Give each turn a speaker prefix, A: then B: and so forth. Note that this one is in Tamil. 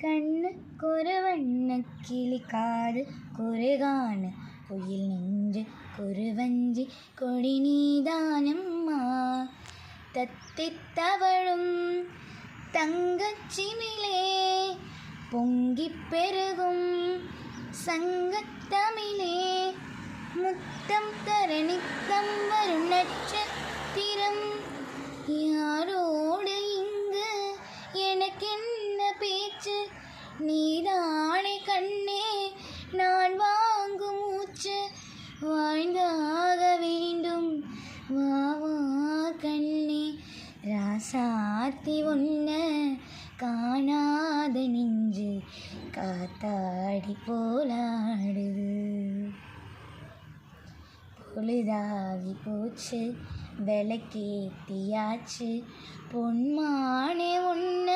A: கண்ணுக்கொரு வண்ணக்கிளி காது குறுகான குயில் நெஞ்சு குறுவஞ்சி கொடி நீதானம்மா. தத்தித் தவழும் தங்கச்சிமிழே பொங்கிப் பெருகும் சங்கத்தமிழே முத்தம் தர நித்தம் வரும் நட்சத்திரம். யாரோடு இங்கு எனக்கென்ன பேச்சு, நீதானே கண்ணே நான் வாங்கும் மூச்சு. வாழ்ந்தாக வேண்டும் வா வா கண்ணே, ராசாத்தி உன்ன காணாத நெஞ்சு காத்தாடி போலாடுது. பொழுதாகி போச்சு விளக்கேத்தியாச்சு, பொன்மானே உன்ன